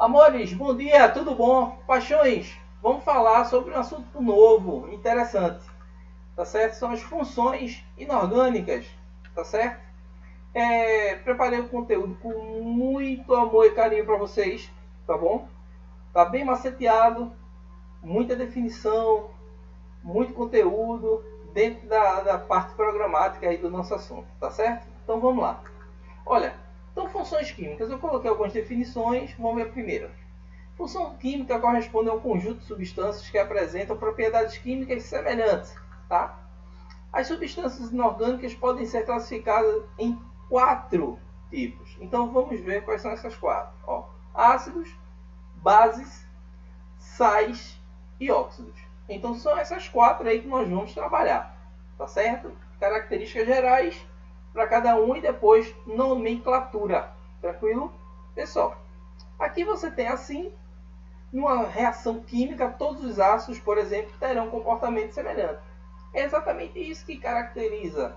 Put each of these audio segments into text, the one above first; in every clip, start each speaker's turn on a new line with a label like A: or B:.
A: Amores, bom dia, tudo bom? Paixões, vamos falar sobre um assunto novo, interessante, tá certo? São as funções inorgânicas, tá certo? Preparei o conteúdo com muito amor e carinho para vocês, tá bom? Tá bem maceteado, muita definição, muito conteúdo dentro da parte programática aí do nosso assunto, tá certo? Então vamos lá. Olha, então funções químicas, eu coloquei algumas definições, vamos ver a primeira. Função química corresponde a um conjunto de substâncias que apresentam propriedades químicas semelhantes. Tá? As substâncias inorgânicas podem ser classificadas em 4 tipos. Então vamos ver quais são essas 4. Ó, ácidos, bases, sais e óxidos. Então são essas 4 aí que nós vamos trabalhar. Tá certo? Características gerais para cada um e depois nomenclatura. Tranquilo? Pessoal, aqui você tem assim. Numa reação química, todos os ácidos, por exemplo, terão um comportamento semelhante. É exatamente isso que caracteriza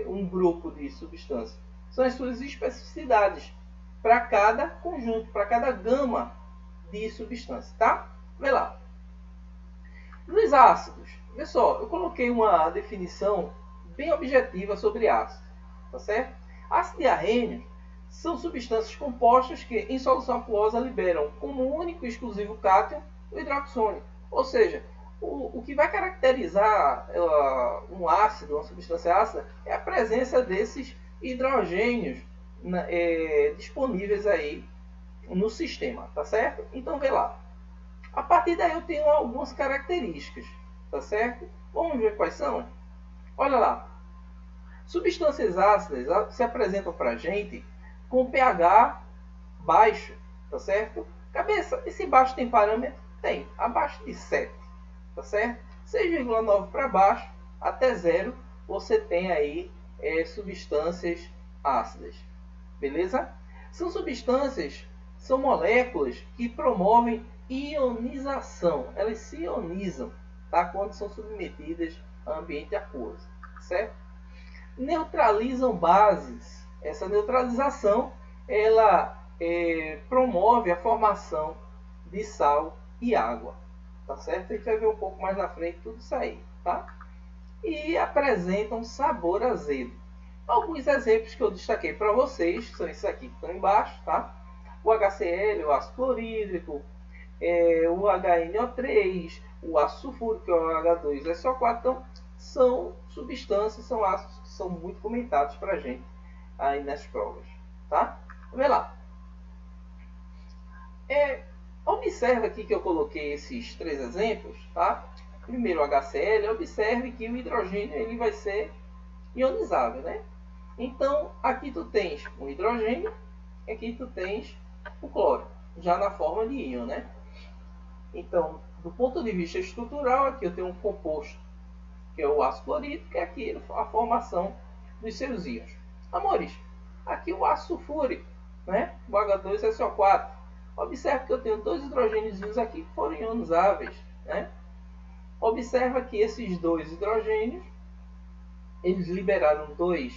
A: um grupo de substâncias. São as suas especificidades para cada conjunto, para cada gama de substâncias. Tá? Vê lá. Nos ácidos, vê só, eu coloquei uma definição bem objetiva sobre ácido. Tá certo? Ácido diarrênico são substâncias compostas que, em solução aquosa, liberam como único e exclusivo cátion o hidroxônio. Ou seja, o que vai caracterizar um ácido, uma substância ácida, é a presença desses hidrogênios disponíveis aí no sistema, tá certo? Então, vê lá. A partir daí eu tenho algumas características, tá certo? Vamos ver quais são? Olha lá. Substâncias ácidas se apresentam para a gente com pH baixo, tá certo? Cabeça, esse baixo tem parâmetro? Tem, abaixo de 7, tá certo? 6,9 para baixo, até 0, você tem aí substâncias ácidas, beleza? São substâncias, são moléculas que promovem ionização, elas se ionizam, tá? Quando são submetidas a ambiente aquoso, certo? Neutralizam bases. Essa neutralização ela promove a formação de sal e água, tá certo? A gente vai ver um pouco mais na frente tudo isso aí, tá? E apresentam sabor azedo. Alguns exemplos que eu destaquei para vocês são esses aqui que estão embaixo, tá? O HCl, o ácido clorídrico, o HNO3, o ácido sulfúrico, que é o H2SO4. Então, são substâncias, são ácidos que são muito comentados para a gente aí nas provas, tá? Vê lá. Observe aqui que eu coloquei esses 3 exemplos, tá? Primeiro o HCl, observe que o hidrogênio ele vai ser ionizável, né? Então, aqui tu tens um hidrogênio, aqui tu tens o cloro, já na forma de íon, né? Então, do ponto de vista estrutural, aqui eu tenho um composto, que é o ácido clorídrico, que é aqui a formação dos seus íons. Amores, aqui o ácido sulfúrico, né? O H2SO4. Observe que eu tenho 2 hidrogênios aqui que foram ionizáveis, né? Observa que esses 2 hidrogênios, eles liberaram 2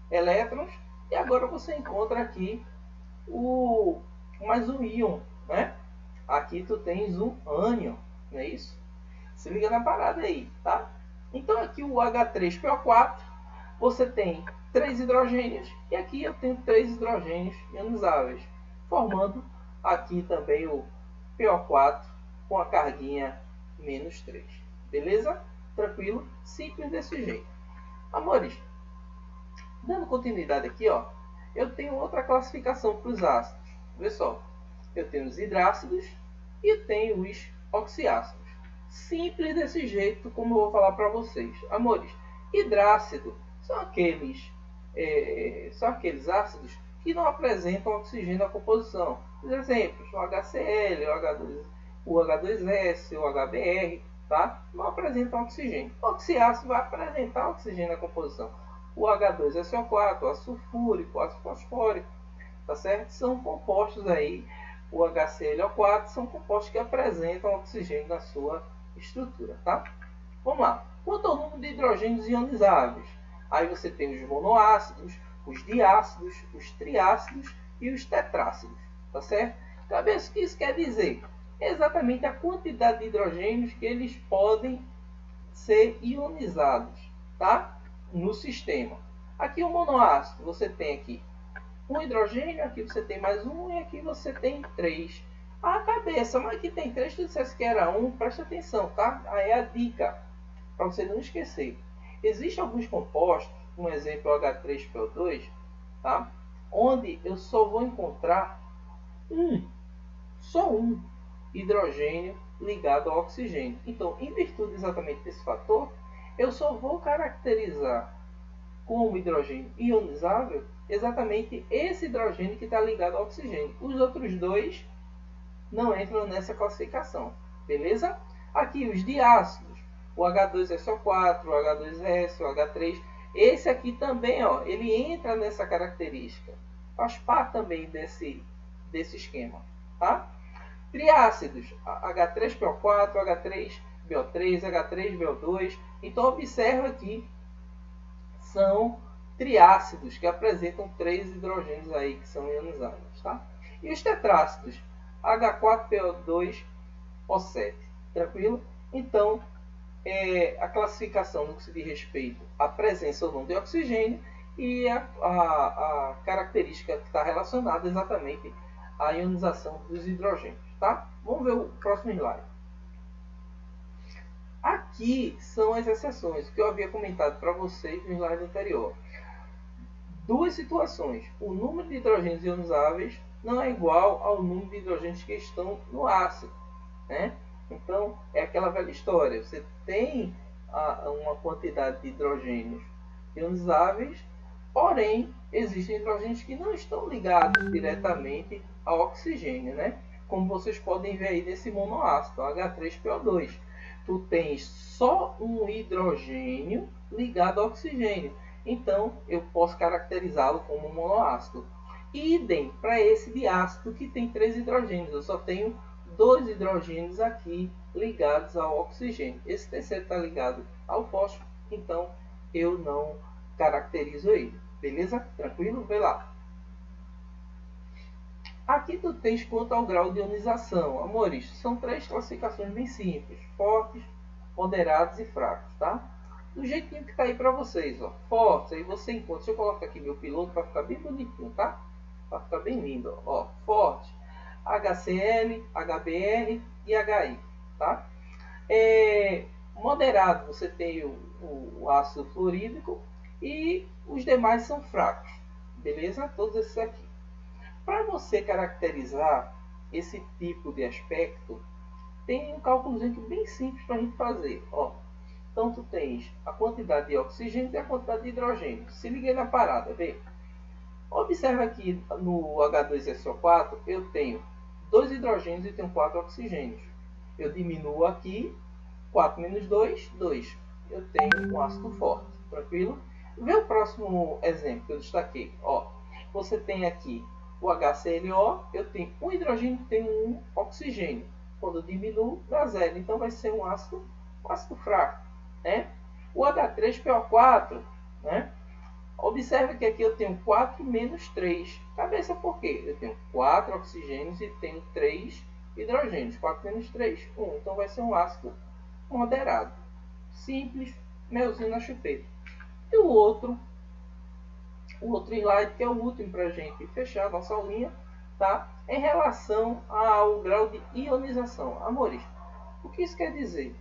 A: elétrons, e agora você encontra aqui mais um íon, né? Aqui tu tens um ânion, não é isso? Se liga na parada aí, tá? Então aqui o H3PO4, você tem 3 hidrogênios, e aqui eu tenho 3 hidrogênios ionizáveis, formando aqui também o PO4 com a carguinha menos 3. Beleza? Tranquilo? Simples desse jeito. Amores, dando continuidade aqui, ó, eu tenho outra classificação para os ácidos. Vê só, eu tenho os hidrácidos e tenho os oxiácidos. Simples desse jeito, como eu vou falar para vocês. Amores, hidrácido são aqueles ácidos que não apresentam oxigênio na composição. Os exemplos, o HCl, o H2S, o HBr, tá? Não apresentam oxigênio. O oxiácido vai apresentar oxigênio na composição. O H2SO4, o ácido sulfúrico, o ácido fosfórico, tá certo? São compostos aí, o HClO4, são compostos que apresentam oxigênio na sua estrutura, tá? Vamos lá. Quanto ao número de hidrogênios ionizáveis? Aí você tem os monoácidos, os diácidos, os triácidos e os tetrácidos, tá certo? Cabeça, o que isso quer dizer? Exatamente a quantidade de hidrogênios que eles podem ser ionizados, tá? No sistema. Aqui o monoácido, você tem aqui um hidrogênio, aqui você tem mais um e aqui você tem 3. A cabeça, mas aqui tem 3, tu dissesse que era um, presta atenção, tá? Aí é a dica, para você não esquecer. Existem alguns compostos, um exemplo H3PO2, tá? Onde eu só vou encontrar só um hidrogênio ligado ao oxigênio. Então, em virtude exatamente desse fator, eu só vou caracterizar como hidrogênio ionizável exatamente esse hidrogênio que está ligado ao oxigênio. Os outros dois não entram nessa classificação, beleza? Aqui os diácidos, o H2SO4, o H2S, o H3, esse aqui também, ó, ele entra nessa característica, faz parte também desse esquema, tá? Triácidos, H3PO4, H3BO3, H3BO2. Então observa aqui, são triácidos que apresentam 3 hidrogênios aí que são ionizáveis, tá? E os tetrácidos, H4PO2O7, tranquilo? Então, a classificação no que se diz respeito à presença ou não de oxigênio e a característica que está relacionada exatamente à ionização dos hidrogênios, tá? Vamos ver o próximo slide. Aqui são as exceções que eu havia comentado para vocês no slide anterior. Duas situações. O número de hidrogênios ionizáveis não é igual ao número de hidrogênios que estão no ácido, né? Então, é aquela velha história. Você tem uma quantidade de hidrogênios ionizáveis, porém, existem hidrogênios que não estão ligados diretamente ao oxigênio, né? Como vocês podem ver aí nesse monoácido, H3PO2. Tu tens só um hidrogênio ligado ao oxigênio. Então, eu posso caracterizá-lo como monoácido. Idem para esse diácido que tem 3 hidrogênios. Eu só tenho 2 hidrogênios aqui ligados ao oxigênio. Esse terceiro está ligado ao fósforo, então eu não caracterizo ele. Beleza? Tranquilo? Vê lá. Aqui tu tens quanto ao grau de ionização. Amores, são 3 classificações bem simples. Fortes, moderados e fracos, tá? Do jeitinho que tá aí para vocês, ó. Fortes, aí você encontra. Deixa eu colocar aqui meu piloto para ficar bem bonitinho, tá? Para ficar bem lindo, ó. Forte, HCl, HBr e HI, tá? Moderado, você tem o ácido fluorídrico e os demais são fracos, beleza? Todos esses aqui. Para você caracterizar esse tipo de aspecto, tem um cálculo bem simples para a gente fazer. Ó, então, tu tens a quantidade de oxigênio e a quantidade de hidrogênio. Se liguei na parada, vê. Observa aqui no H2SO4, eu tenho 2 hidrogênios e tenho 4 oxigênios. Eu diminuo aqui, 4 menos 2, 2. Eu tenho um ácido forte, tranquilo? Vê o próximo exemplo que eu destaquei. Ó, você tem aqui o HClO, eu tenho um hidrogênio e tenho um oxigênio. Quando eu diminuo, dá zero. Então vai ser um ácido fraco, né? O H3PO4, né? Observe que aqui eu tenho 4 menos 3. Cabeça por quê? Eu tenho 4 oxigênios e tenho 3 hidrogênios. 4 menos 3, 1. Então vai ser um ácido moderado. Simples, melzinho na chupeta. E o outro slide, que é o último para a gente fechar a nossa aulinha, tá? Em relação ao grau de ionização. Amores, o que isso quer dizer?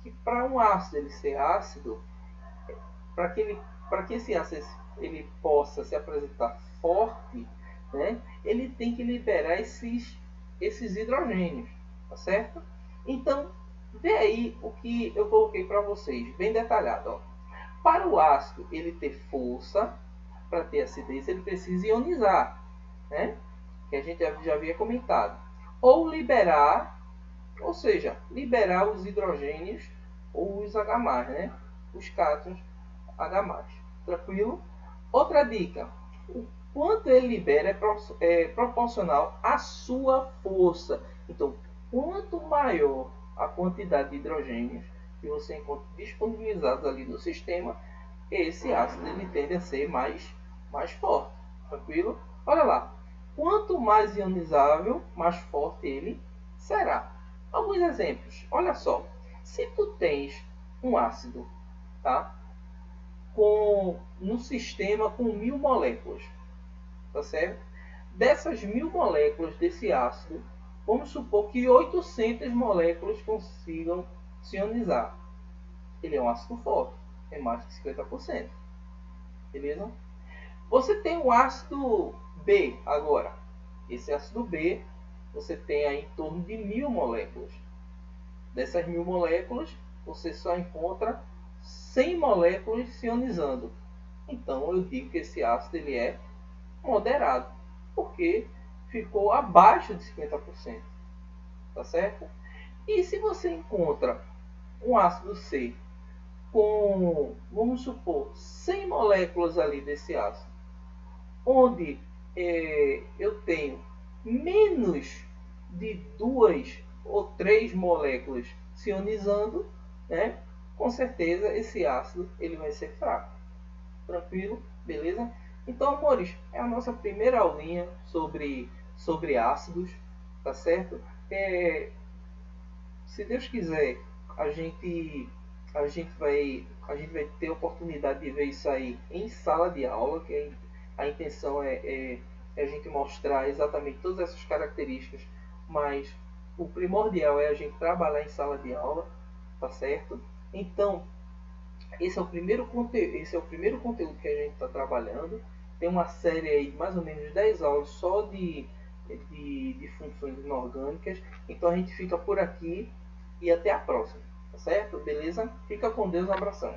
A: Que para um ácido ele ser ácido, para que esse ácido ele possa se apresentar forte, né, ele tem que liberar esses hidrogênios, tá certo? Então, vê aí o que eu coloquei para vocês, bem detalhado. Ó. Para o ácido ele ter força, para ter acidez, ele precisa ionizar, né? Que a gente já havia comentado. Ou liberar, ou seja, liberar os hidrogênios ou os H+, né? Os cátions H+. Tranquilo? Outra dica, o quanto ele libera é proporcional à sua força. Então, quanto maior a quantidade de hidrogênios que você encontra disponibilizados ali no sistema, esse ácido ele tende a ser mais forte. Tranquilo? Olha lá, quanto mais ionizável, mais forte ele será. Alguns exemplos. Olha só. Se tu tens um ácido, tá? No sistema com 1000 moléculas, tá certo? Dessas 1000 moléculas desse ácido, vamos supor que 800 moléculas consigam se ionizar. Ele é um ácido forte, é mais que 50%. Beleza? Você tem o ácido B agora. Esse ácido B, você tem aí em torno de 1000 moléculas. Dessas 1000 moléculas, você só encontra 100 moléculas se ionizando. Então eu digo que esse ácido ele é moderado, porque ficou abaixo de 50%. Tá certo? E se você encontra um ácido C com, vamos supor, 100 moléculas ali desse ácido, onde eu tenho menos de 2 ou 3 moléculas se ionizando, né? Com certeza esse ácido ele vai ser fraco. Tranquilo? Beleza? Então, amores, é a nossa primeira aulinha sobre ácidos, tá certo? Se Deus quiser, a gente vai ter a oportunidade de ver isso aí em sala de aula, que a intenção é a gente mostrar exatamente todas essas características, mas o primordial é a gente trabalhar em sala de aula, tá certo? Então, esse é o primeiro conteúdo que a gente está trabalhando. Tem uma série aí de mais ou menos 10 aulas só de funções inorgânicas. Então a gente fica por aqui e até a próxima, tá certo? Beleza? Fica com Deus, um abração.